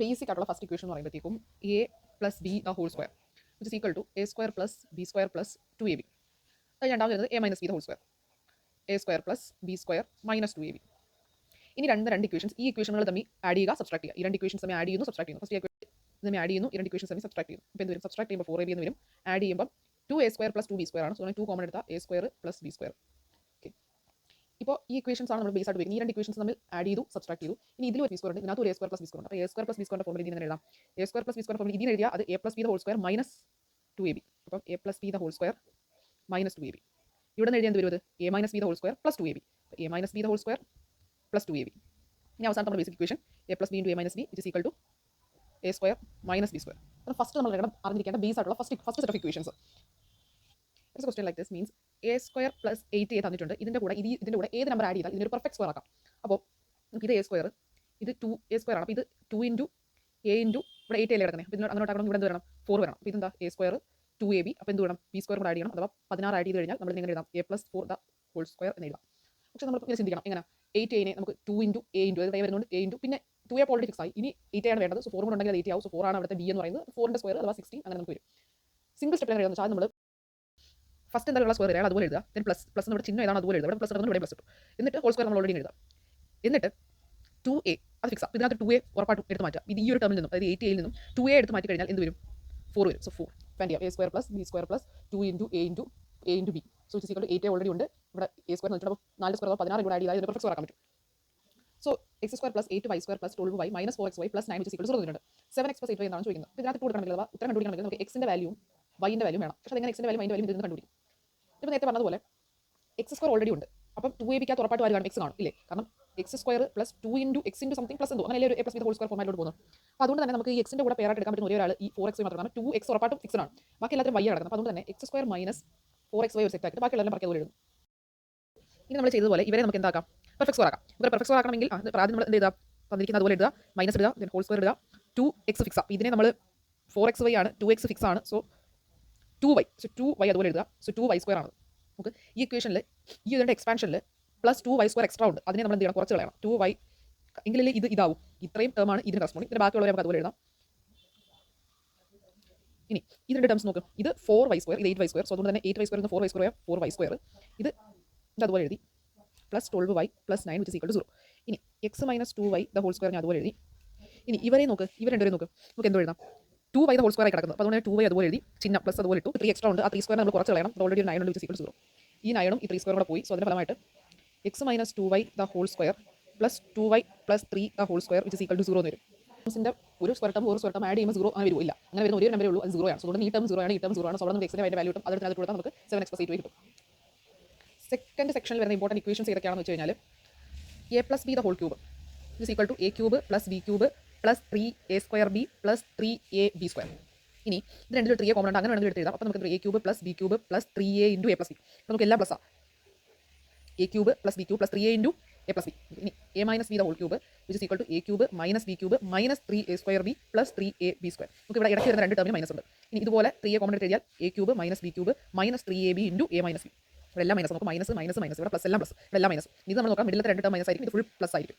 Basic ആയിട്ടുള്ള first equation എന്ന് പറയുമ്പോഴത്തേക്കും a plus b the whole square which is equal to a square plus B square plus 2ab. അത് രണ്ടാമത് വരുന്നത് a minus B the whole square a square plus B square minus 2ab. ഇനി രണ്ട് equations, ഈ ഇക്വേഷനുകൾ തമ്മിൽ add ചെയ്യുക, subtract ചെയ്യുക. ഈ രണ്ട് ഇക്വേഷൻസ് തമ്മിൽ ആഡ് ചെയ്യുന്നു, സബ്സ്ട്രാക്ട് ചെയ്യുന്നു. ഫസ്റ്റ് തമ്മിൽ ആഡ് ചെയ്യുന്നു, ഈ രണ്ട് ഇക്വേഷൻസ് തമ്മിൽ സബ്സ്ട്രാക്ട് ചെയ്യുന്നു. അപ്പോൾ എന്ത് വരും? സബ്സ്ട്രാക്ട് ചെയ്യുമ്പോൾ 4ab എന്ന് വരും. ആഡ് ചെയ്യുമ്പോൾ 2a square plus 2b square ആണ്. സോ 2 കോമൺ എടുത്താൽ A square plus B square. Okay, ഇപ്പോൾ ഈ ഇക്വേഷൻസ് ആണ് നമ്മൾ ബേസ് ആയിട്ട് ഉപയോഗിക്കുന്നത്. ഈ രണ്ട് ഇക്വേഷൻസ് തമ്മിൽ ആഡ് ചെയ്തു, സബ്സ്ട്രാക്ട് ചെയ്തു. ഇനി ഇതിൽ ഒരു ബി സ്ക്വയർ ഉണ്ട്, ഇതിനകത്ത് ഒരു a square plus B square ഉണ്ട്. അപ്പോൾ എ സ്ക്വയർ പ്ലസ് ബി സ്ക്വയറിന്റെ ഫോർമുല ഇതിൽ നിന്ന് എഴുതാം. A square plus B square formula ഇതിൽ എഴുതിയാൽ അത് a plus b the whole square minus 2ab. അപ്പം a plus b the whole square minus 2ab. ഇവിടെ നിന്ന് എഴുതിയാൽ എന്ത് വരും? അത് a minus B the whole square plus 2ab. A minus B the whole square plus 2ab. ഇനി അവസാനം നമ്മുടെ basic equation a plus b into a minus b which is equal to a square minus b square. അപ്പോൾ first നമ്മൾ അറിഞ്ഞിരിക്കേണ്ട base ആയിട്ടുള്ള first set of equations. Question like this means a square plus 8a തന്നിട്ടുണ്ട്. ഇതിൻ്റെ കൂടെ ഏത് number add ചെയ്താൽ ഇതിനൊരു പെർഫെക്റ്റ് സ്ക്വയർ ആക്കാം. അപ്പോൾ ഇത് എ സ്ക്വയർ, ഇത് 2a സ്ക്വയർ ആണ്. അപ്പോൾ ഇത് 2 ഇൻറ്റു എ ഇൻറ്റു ഇവിടെ 8 അല്ലേ കിടക്കുന്നത്. അപ്പോൾ ഇതിന് അങ്ങോട്ട് ആക്കണം, ഇവിടെ എന്ത് വരണം? 4 വരണം. അപ്പോൾ ഇതെന്താ? A square 2ab. അപ്പോൾ എന്ത് വേണം? ബി സ്ക്വയർ കൂടെ ആഡ് ചെയ്യണം. അഥവാ 16 ആഡ് ചെയ്ത് കഴിഞ്ഞാൽ നമ്മൾ ഇങ്ങനെ എഴുതാം a plus 4 the whole square എന്ന് എഴുതാം. പക്ഷേ നമ്മൾ ഇങ്ങനെ ചിന്തിക്കണം, എങ്ങനെ 8a നമുക്ക് 2 ഇൻറ്റു എ ഇൻറ്റു അത് വരുന്നുണ്ട് എ ഇൻറ്റു പിന്നെ 2a ഓൾറെഡി ഫിക്സ് ആയി. ഇനി 8a ആണ് വേണ്ടത്. സോ 4 കൂടെ ഉണ്ടെങ്കിൽ അത് 8 ആവും. സോ 4 ആണ് അവിടുത്തെ ബി എന്ന് പറയുന്നത്. 4ന്റെ സ്ക്വയർ അഥവാ 16 അങ്ങനെ നമുക്ക് വരും. സിംഗിൾ സ്റ്റെപ്പിൽ എഴുതുന്ന വെച്ചാൽ നമ്മൾ ഫസ്റ്റ് എന്തായാലും സ്ക്വയർ വരിക അതുപോലെ എഴുതുക. ദെൻ പ്ലസ് നമ്മുടെ ചിഹ്നം ഏതാണ് അതുപോലെ എഴുതുക. ഇവിടെ പ്ലസ് ഇവിടെ പ്ലസ് ഇട്ടു. എന്നിട്ട് ഹോൾ സ്ക്വയർ നമ്മൾ ഓൾറെഡി എഴുതാം. എന്നിട്ട് 2a അത് ഫിക്സ്. ഇതിനകത്ത് 2a ഉറപ്പായിട്ടും എടുത്ത് മാറ്റുക. ഇത് ഈ ഒരു ടേമിൽ നിന്നും, അതായത് 8a നിന്നും 2a എടുത്ത് മാറ്റി കഴിഞ്ഞാൽ എന്ത് വരും? 4 വരും. സോ 4 ഫൈൻഡ് ചെയ്യാം. A square plus B square plus 2 into a into b. So it is equal to 8a already ഉണ്ട്. ഇവിടെ എ സ്ക്വയർ എന്ന് വെച്ചിട്ട് 4 സ്ക്വയർ 16 കൂടെ ആഡ് ചെയ്താൽ ഇതിന് പെർഫെക്റ്റ് സ്ക്വയർ ആക്കാൻ പറ്റും. So x square plus 8y square plus 12y minus 4xy plus 9 which is equal to 0 തന്നിട്ടുണ്ട്. 7x പ്ലസ് 8y എന്നാണ് ചോദിക്കുന്നത്. അപ്പോൾ ഇതിനകത്ത് കൊടുക്കണമെങ്കിൽ അഥവാ ഉത്തരം കണ്ടുപിടിക്കണമെങ്കിൽ നമുക്ക് എക്സിൻ്റെ വാല്യൂവും വൈൻ്റെ വാല്യൂവും വേണം. പക്ഷേ എങ്ങനെ എക്സിൻ്റെ വാല്യൂ വൈൻ്റെ വാല്യൂ ഇതിൽ നിന്ന് കണ്ടുപിടിക്കും? ഇപ്പോൾ നേരത്തെ പറഞ്ഞതുപോലെ എക്സ് സ്ക്വയർ ഓൾറെഡി ഉണ്ട്. അപ്പം 2ab ഉറപ്പായിട്ട് ആര് കാണും? എക്സ് കാണും ഇല്ലേ? കാരണം X square plus 2 into X into something plus എന്തോ അങ്ങനെ ഒരു A plus B whole square ഫോർമാറ്റിലോട്ട് പോകുന്നു. അപ്പോൾ അതുകൊണ്ട് തന്നെ നമുക്ക് ഈ എക്സിൻ്റെ കൂടെ പേരായിട്ട് എടുക്കാൻ പറ്റുന്ന ഒരേ ഒരാൾ ഈ 4xy മാത്രമാണ്. 2x ഉറപ്പായിട്ടും ഫിക്സ് ആണ്. ബാക്കി എല്ലാത്തിനും y കിടക്കുന്നത്. അപ്പോൾ അതുകൊണ്ട് തന്നെ എക്സ് സ്ക്വയർ മൈനസ് 4xy ഒരു സെറ്റ് ആക്കിയിട്ട് ബാക്കി എല്ലാവരും പറക്കി അതുപോലെ എഴുതും. ഇനി നമ്മൾ ചെയ്തതുപോലെ ഇവരെ നമുക്ക് എന്താക്കാം? പെർഫെക്റ്റ് സ്ക്വയർ ആക്കാം. ഇവരെ പെർഫെക്റ്റ് സ്ക്വയർ ആക്കണമെങ്കിൽ ആദ്യം നമ്മൾ എന്ത് ചെയ്താൽ തന്നിരിക്കുന്നത് അതുപോലെ എഴുതുക, മൈനസ് ഇടുക, ദെൻ ഹോൾ സ്ക്വയർ ഇടുക. 2x ഫിക്സ് ആണ്. ഇതിനെ നമ്മൾ 4xy ആണ്, 2x ഫിക്സ് ആണ്. സോ 2y, സോ 2y അതുപോലെ എഴുതുക. സോ 2y സ്ക്വയർ ആണ്. നമുക്ക് ഈ ഇക്വേഷനിൽ ഈ ഇതിൻ്റെ എക്സ്പാൻഷനിൽ പ്ലസ് 2y സ്ക്വയർ എക്സ്ട്രാ ഉണ്ട്. അതിനെ നമ്മൾ എന്ത് ചെയ്യണം? കുറച്ച് കളയണം. 2y എങ്കിലല്ലേ ഇതാവും. ഇത്രയും ടേമാണ് ഇതിന് കറസ്പോണ്ടിങ്. ഇതിന് ബാക്കിയുള്ളവരെ നമുക്ക് അതുപോലെ എഴുതാം. ഇനി ഇതിൻ്റെ ടേംസ് നോക്കും. ഇത് 4y സ്ക്വയർ, ഇത് 8y സ്ക്വയർ. സോ അതുകൊണ്ട് തന്നെ 8y square 4y square 4y square. ഇത് അതുപോലെ എഴുതി plus 12y plus 9 which is equal to 0. ഇനി x minus 2y the whole square ഞാൻ അതുപോലെ എഴുതി. ഇനി ഇവരെ നോക്ക്, ഇവർ രണ്ടുപേരും നോക്ക്. നമുക്ക് എന്തോ എഴുതാം? 2y ദ ഹോൾ സ്ക്വയർ ആയി കിടക്കുന്നത്. അപ്പോൾ അതുകൊണ്ട് 2y അതുപോലെ എഴുതി, ചിഹ്നം പ്ലസ് അതുപോലെ ഇട്ടു. 3 എക്സ്ട്രാ ഉണ്ട്. ആ 3 സ്ക്വയർ നമ്മൾ കുറച്ച് കളയണം. ഓൾറെഡി ഒരു 9 ഉണ്ട് വിച്ച് ഈസ് ഈക്വൽ ടു 0. ഈ 9 ഉം ഈ 3 സ്ക്വയർ കൂടെ പോയി. സോ അതിൻ്റെ ഫലമായിട്ട് x minus 2y the whole square plus 2y plus 3 the whole square which is equal to 0 എന്ന് വരും. ന്റെ ഒരു സ്ക്വയർ ടേം ആഡ് ചെയ്യുമ്പോൾ 0 അങ്ങനെ വരുമോ? ഇല്ല, അങ്ങനെ വരുന്ന ഒരേ നമ്പറേ ഉള്ളൂ, അത് 0 ആണ്. സോ അതുകൊണ്ട് ഈ ടേം 0 ആണ്, ഈ ടേം 0 ആണ്. സോ അവിടെ നമുക്ക് എക്സിൻ്റെ അതിൻ്റെ വാല്യൂ കിട്ടും. അതിനകത്ത് കൊടുത്താൽ നമുക്ക് 7x പ്ലസ് 8y കിട്ടും. സെക്കൻഡ് സെക്ഷനിൽ വരുന്ന ഇമ്പോർട്ടൻറ്റ് ഇക്വേഷൻസ് ഏതൊക്കെയാണെന്ന് വെച്ച് കഴിഞ്ഞാൽ a plus b the whole cube is equal to A cube plus B cube plus 3a square B plus 3ab square. ഇനി ഇത് രണ്ടിലും 3a കോമൺ ഉണ്ട്, അങ്ങനെ വേണമെങ്കിൽ എടുത്ത് എഴുതാം. അപ്പോൾ നമുക്ക് A cube plus B cube plus 3a into A plus B. അപ്പോൾ നമുക്ക് എല്ലാം പ്ലസ് ആ A cube plus B cube plus 3a into A plus B. ഇനി A minus B the whole cube which is equal to A cube minus B cube minus 3a square B plus 3ab square. നമുക്ക് ഇവിടെ ഇടയ്ക്ക് വരുന്ന രണ്ട് ടേമിൽ minus ഉണ്ട്. ഇനി ഇതുപോലെ 3a കോമൺ എടുത്ത് എഴുതിയാൽ A cube minus B cube minus 3ab into a minus B. ഇവിടെ എല്ലാം മൈനസ്, നമുക്ക് മൈനസ് മൈനസ് മൈനസ്, ഇവിടെ പ്ലസ് എല്ലാം പ്ലസ്, ഇവിടെ എല്ലാം മൈനസ്. ഇത് നമ്മൾ നോക്കാം, മിഡിലത്തെ രണ്ട് ടേം മൈനസ് ആയിരിക്കും, ഇത് ഫുൾ പ്ലസ് ആയിരിക്കും.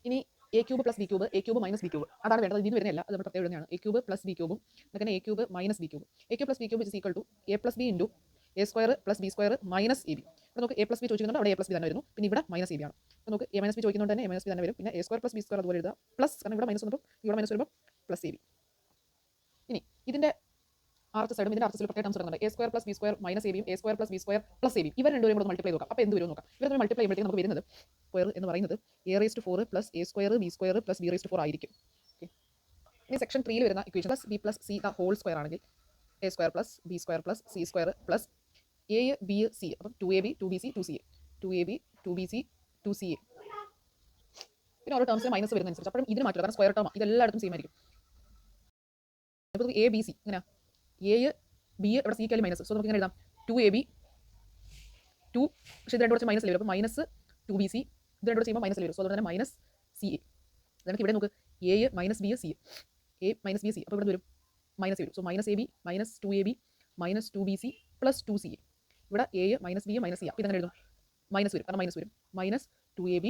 ഇനി a cube plus B cube, a cube minus B cube അതാണ് വേണ്ടത്. ഇതിന് വരുന്നില്ല, അത് നമ്മൾ പ്രത്യേകം എഴുതുന്നതാണ്. എ ക്യൂബ് പ്ലസ് ബി ക്യൂബും അങ്ങനെ a cube minus B cube. A cube plus B cube is equal to a plus b into a square plus B square minus A b. അപ്പോൾ നമുക്ക് എ പ്ലസ് ബി ചോദിക്കുന്നുണ്ട്, അവിടെ A plus B തന്നെ വരുന്നു. പിന്നെ ഇവിടെ minus A B ആണ്. അപ്പോൾ നമുക്ക് എ മൈനസ് ബി ചോദിക്കുന്നുണ്ട് തന്നെ എ മൈനസ് ബി തന്നെ വരും. പിന്നെ A square plus B square അതുപോലെ എഴുതുക പ്ലസ്, കാരണം ഇവിടെ മൈനസ് വന്നപ്പോൾ ഇവിടെ മൈനസ് വരുമ്പോൾ പ്ലസ് എ ബി. ഇനി ഇതിൻ്റെ ആർച്ച് സൈഡും ഇതിൻ്റെ ആർച്ച് സൈഡിൽ പ്രത്യേക ടേംസ് വരുന്നുണ്ട്. A square plus B square minus A ബിയും A square plus B square plus A B. ഇവർ രണ്ടുപേരും കൂടെ മൾട്ടിപ്ലൈ നോക്കാം. അപ്പോൾ എന്ത് വരും നോക്കാം. ഇവർ തമ്മിൽ മൾട്ടിപ്ലൈ ചെയ്യുമ്പോഴത്തേക്ക് നമുക്ക് വരുന്നത് സ്ക്വയർ എന്ന് പറയുന്നത് A raise to 4 plus A square B square plus B raise to 4 ആയിരിക്കും. ഓക്കെ, ഇനി സെക്ഷൻ 3 വരുന്ന equation plus B plus C the whole square ആണെങ്കിൽ A square plus B square plus C square plus A B C. അപ്പം 2ab 2bc 2ca 2ab 2bc 2ca. പിന്നെ ഓരോ ടേംസിന് minus വരുന്നതനുസരിച്ച് അപ്പോഴും ഇതിന് മാറ്റില്ല, കാരണം സ്ക്വയർ ടേം ഇതെല്ലായിടത്തും സെയിം ആയിരിക്കും. അപ്പോൾ എ ബി സി ഇങ്ങനെ എ ബി ഇവിടെ സി മൈനസ്. സോ നമുക്ക് ഇങ്ങനെ എഴുതാം 2ab 2, പക്ഷേ ഇത് രണ്ടു കുറച്ച് മൈനസ് വരും. അപ്പോൾ മൈനസ് 2bc, ഇത് രണ്ടു ചെയ്യുമ്പോൾ മൈനസ് വരും. സോ അതുകൊണ്ട് തന്നെ മൈനസ് സി എ. നമുക്ക് ഇവിടെ നോക്ക് A minus B C A minus B C. അപ്പോൾ ഇവിടെ വരും മൈനസ് വരും. So minus A B minus 2ab minus 2bc plus 2ca. ഇവിടെ A minus B minus C. അപ്പോൾ ഇതങ്ങനെ എഴുതും മൈനസ് വരും, കാരണം മൈനസ് വരും. Minus 2ab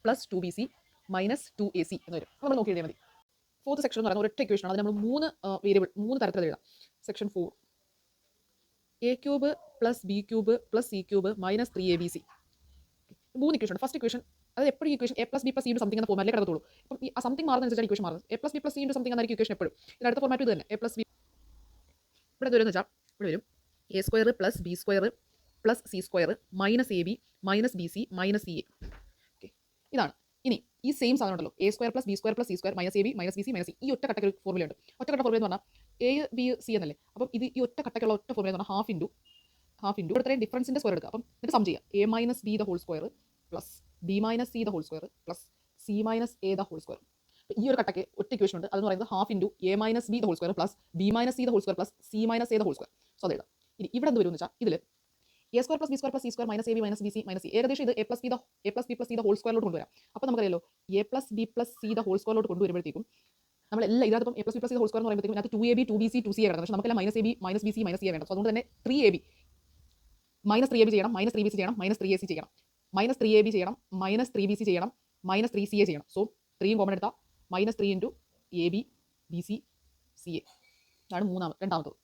plus 2bc minus 2ac എന്ന് വരും. നമ്മൾ നോക്കി എഴുതിയാൽ മതി. ഫോർത്ത് സെക്ഷൻ എന്ന് പറയുന്ന ഒരൊറ്റ ഇക്വേഷനാണ്. അത് നമ്മൾ 3 തരത്തിൽ എഴുതാം. Section 4 A cube plus B cube plus C cube minus 3abc. 3 equation. First equation അത് എപ്പോഴും equation a plus B plus C something എന്ന ഫോർമാറ്റിലേക്ക് കിടക്കത്തുള്ളൂ. അപ്പം ഈ സംതിങ് മാറുന്നതനുസരിച്ചാണ് ഇക്വേഷൻ മാറുന്നത്. A plus B plus C something എന്നായിരിക്കും ഇക്വേഷൻ എപ്പോഴും. ഇതിനടുത്ത ഫോർമാറ്റ് ഇത് തന്നെ എ പ്ലസ് ബി. ഇവിടെ വരുന്നത് വെച്ചാൽ ഇവിടെ വരും A square plus B square plus C square minus A B minus B C minus C A. Okay, ഇതാണ്. ഇനി ഈ സെയിം സാധനം ഉണ്ടല്ലോ, A square plus B square plus C square minus A B minus B C minus C. ഈ ഒറ്റ കട്ടയ്ക്ക് ഒരു formula ഉണ്ട്. ഒറ്റക്കട്ട ഫോർമുല എന്ന് പറഞ്ഞാൽ എ ബി സി എന്നല്ലേ. അപ്പം ഇത് ഈ ഒറ്റ കട്ടയ്ക്കുള്ള ഒറ്റ ഫോർമുല എന്ന് പറഞ്ഞാൽ ഹാഫ് ഇൻറ്റു ഇത്രയും ഡിഫറൻസിൻ്റെ സ്ക്വയർ എടുക്കുക. അപ്പം എന്നിട്ട് സം ചെയ്യുക. A minus B the whole square plus b minus c the whole square plus c minus a the whole square. ഈ ഒരു കട്ടയ്ക്ക് ഒറ്റ ഇക്വേഷൻ ഉണ്ട്. അതെന്ന് പറയുന്നത് half into a minus B the whole square plus b minus c the whole square plus c minus a the whole square. So അത് എഴുതാം. ഇനി ഇവിടെ എന്ത് വരും എന്ന് വെച്ചാൽ ഇതിൽ a square plus B square plus C square minus A B minus B C minus C ഏകദേശം ഇത് A plus B plus C the whole സ്ക്വയറിലോട്ട് കൊണ്ടുവരാം. അപ്പോൾ നമുക്കറിയാലോ A plus B plus C the whole സ്ക്വയറിലോട്ട് കൊണ്ടുവരുമ്പോഴത്തേക്കും നമ്മളെല്ലാം ഇതിനകത്ത് A plus B plus C the whole square എന്ന് പറയുമ്പോഴത്തേക്കും അതിനകത്ത് 2ab 2bc 2ca കിടക്കുന്നത്. പക്ഷേ നമുക്കെല്ലാം minus A B minus B C minus C വേണം. സോ അതുകൊണ്ട് തന്നെ 3ab മൈനസ് 3ab ചെയ്യണം, മൈനസ് 3bc ചെയ്യണം, മൈനസ് 3ac ചെയ്യണം, മൈനസ് 3ab ചെയ്യണം, മൈനസ് 3bc ചെയ്യണം, മൈനസ് 3ca ചെയ്യണം. സോ 3 കോമൺ എടുത്താൽ minus 3 into A B B C C A. ഇതാണ് രണ്ടാമത്തത്.